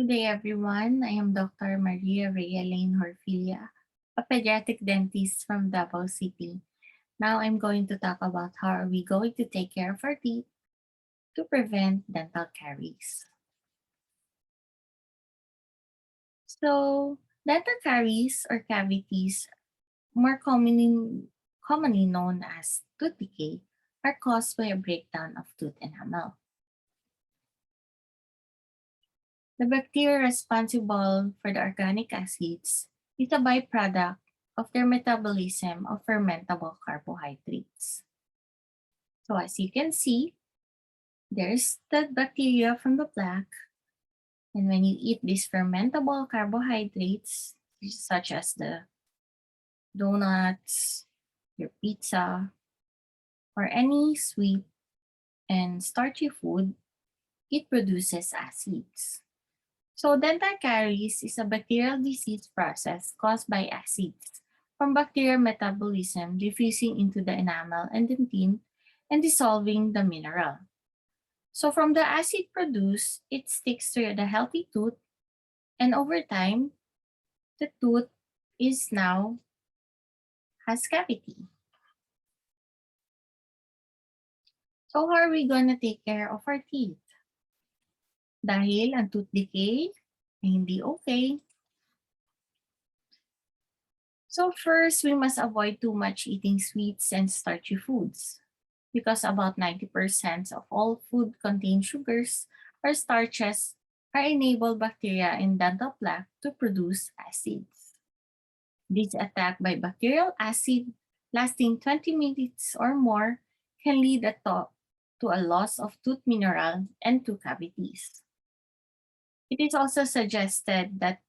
Good day, everyone. I am Dr. Maria Ray-Elaine Horfilla, a pediatric dentist from Davao City. Now I'm going to talk about how are we going to take care of our teeth to prevent dental caries. So, dental caries or cavities, more commonly known as tooth decay, are caused by a breakdown of tooth enamel. The bacteria responsible for the organic acids is a byproduct of their metabolism of fermentable carbohydrates. So as you can see, there's the bacteria from the plaque. And when you eat these fermentable carbohydrates, such as the donuts, your pizza, or any sweet and starchy food, it produces acids. So dental caries is a bacterial disease process caused by acids from bacterial metabolism diffusing into the enamel and dentine and dissolving the mineral. So from the acid produced, it sticks to the healthy tooth, and over time, the tooth is now has cavity. So how are we gonna take care of our teeth? Dahil ang tooth decay ay hindi okay. So first, we must avoid too much eating sweets and starchy foods because about 90% of all food contain sugars or starches are enable bacteria in dental plaque to produce acids. This attack by bacterial acid lasting 20 minutes or more can lead to a loss of tooth mineral and tooth cavities. It is also suggested that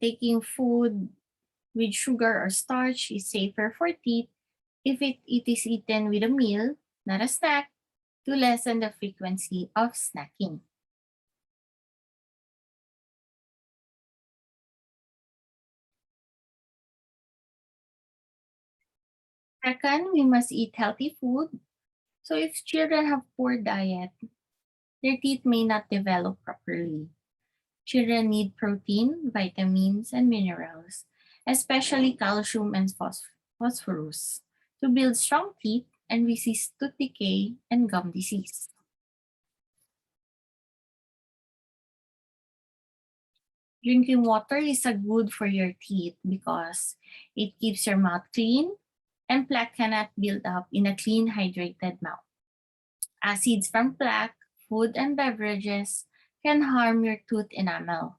taking food with sugar or starch is safer for teeth if it is eaten with a meal, not a snack, to lessen the frequency of snacking. Second, we must eat healthy food. So if children have poor diet, their teeth may not develop properly. Children need protein, vitamins, and minerals, especially calcium and phosphorus, to build strong teeth and resist tooth decay and gum disease. Drinking water is a good for your teeth because it keeps your mouth clean and plaque cannot build up in a clean, hydrated mouth. Acids from plaque, food, and beverages can harm your tooth enamel,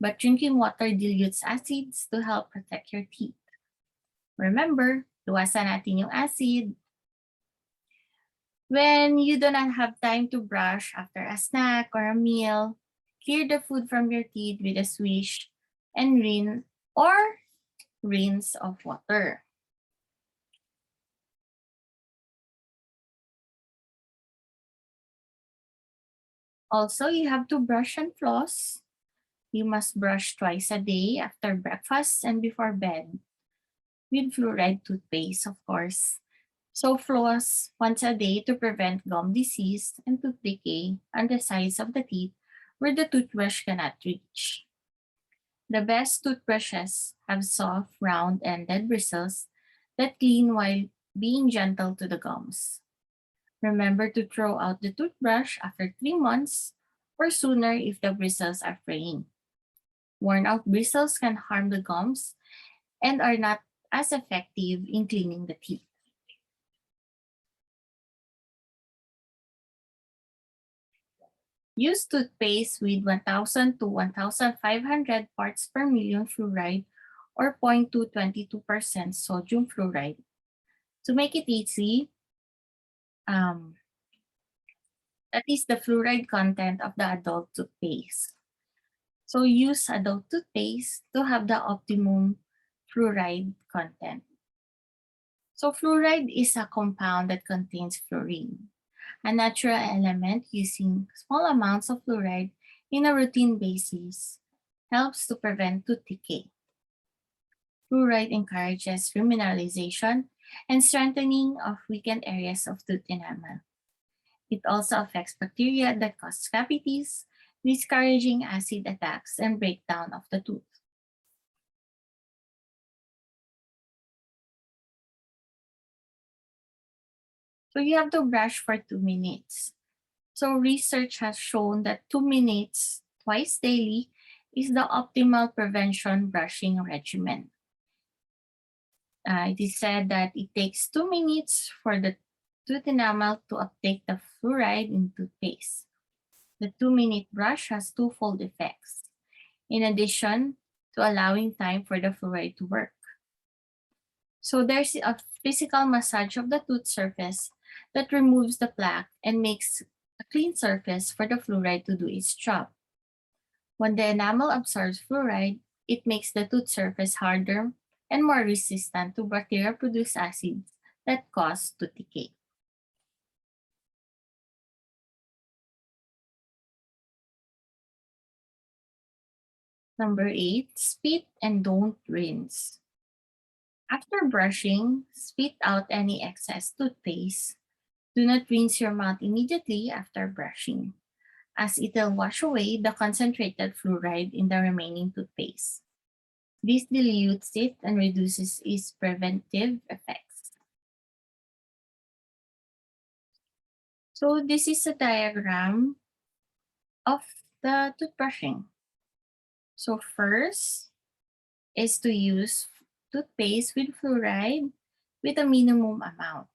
but drinking water dilutes acids to help protect your teeth. Remember, luwasan natin yung acid. When you do not have time to brush after a snack or a meal, clear the food from your teeth with a swish and rinse of water. Also, you have to brush and floss. You must brush twice a day after breakfast and before bed with fluoride toothpaste, of course. So floss once a day to prevent gum disease and tooth decay on the sides of the teeth where the toothbrush cannot reach. The best toothbrushes have soft, round-ended bristles that clean while being gentle to the gums. Remember to throw out the toothbrush after 3 months or sooner if the bristles are fraying. Worn out bristles can harm the gums and are not as effective in cleaning the teeth. Use toothpaste with 1,000 to 1,500 parts per million fluoride or 0.222% sodium fluoride. To make it easy, that is the fluoride content of the adult toothpaste. So use adult toothpaste to have the optimum fluoride content. So fluoride is a compound that contains fluorine, a natural element. Using small amounts of fluoride in a routine basis helps to prevent tooth decay. Fluoride encourages remineralization and strengthening of weakened areas of tooth enamel. It also affects bacteria that cause cavities discouraging acid attacks and breakdown of the tooth. So you have to brush for 2 minutes. So research has shown that 2 minutes twice daily is the optimal prevention brushing regimen. It is said that it takes 2 minutes for the tooth enamel to uptake the fluoride in toothpaste. The 2-minute brush has twofold effects, in addition to allowing time for the fluoride to work. So there's a physical massage of the tooth surface that removes the plaque and makes a clean surface for the fluoride to do its job. When the enamel absorbs fluoride, it makes the tooth surface harder and more resistant to bacteria-produced acids that cause tooth decay. Number 8, spit and don't rinse. After brushing, spit out any excess toothpaste. Do not rinse your mouth immediately after brushing, as it will wash away the concentrated fluoride in the remaining toothpaste. This dilutes it and reduces its preventive effects. So this is a diagram of the toothbrushing. So first is to use toothpaste with fluoride with a minimum amount.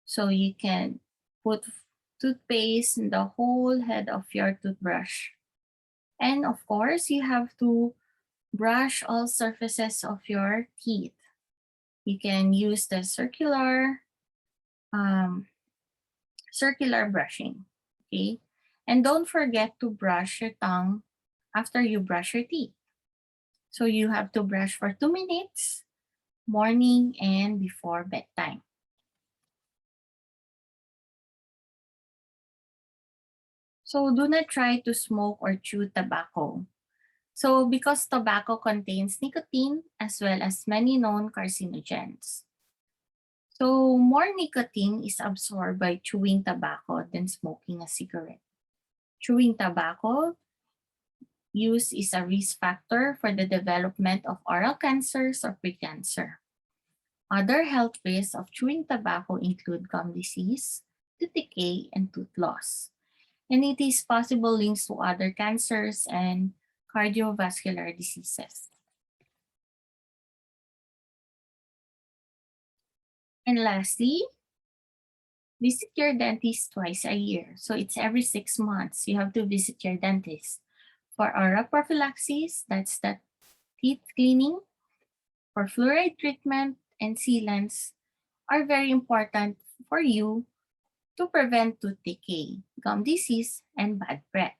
So you can put toothpaste in the whole head of your toothbrush. And of course, you have to brush all surfaces of your teeth. You can use the circular brushing, okay? And don't forget to brush your tongue after you brush your teeth. So you have to brush for 2 minutes, morning and before bedtime. So do not try to smoke or chew tobacco. So because tobacco contains nicotine as well as many known carcinogens. So more nicotine is absorbed by chewing tobacco than smoking a cigarette. Chewing tobacco use is a risk factor for the development of oral cancers or precancer. Other health risks of chewing tobacco include gum disease, tooth decay, and tooth loss. And it is possible links to other cancers and cardiovascular diseases. And lastly, visit your dentist twice a year. So it's every 6 months you have to visit your dentist for oral prophylaxis, that's the teeth cleaning, for fluoride treatment and sealants are very important for you to prevent tooth decay, gum disease, and bad breath.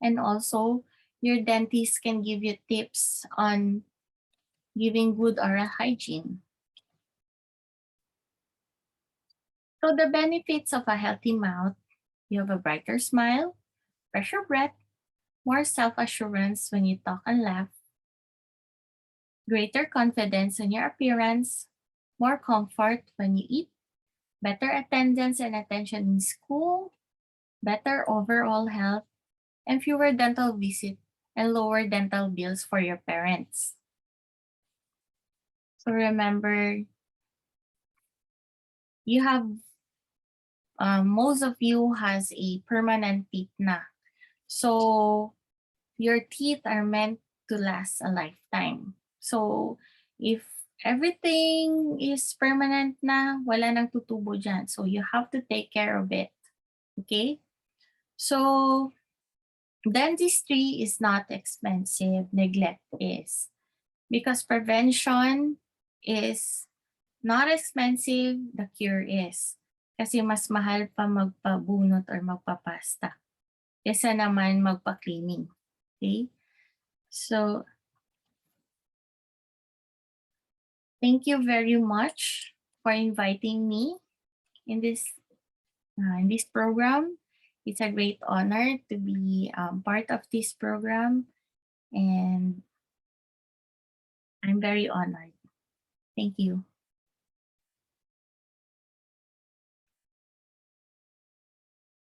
And also, your dentist can give you tips on giving good oral hygiene. So the benefits of a healthy mouth, you have a brighter smile, fresher breath, more self-assurance when you talk and laugh, greater confidence in your appearance, more comfort when you eat, better attendance and attention in school, better overall health, and fewer dental visits and lower dental bills for your parents. So remember, you have most of you has a permanent teeth na. So your teeth are meant to last a lifetime. So if everything is permanent na, wala nang tutubo dyan. So you have to take care of it. Okay? So dentistry is not expensive, neglect is. Because prevention is not expensive, the cure is. Kasi mas mahal pa magpabunot or magpapasta kesa naman magpa-cleaning. Okay? So, thank you very much for inviting me in this program. It's a great honor to be part of this program, and I'm very honored. Thank you.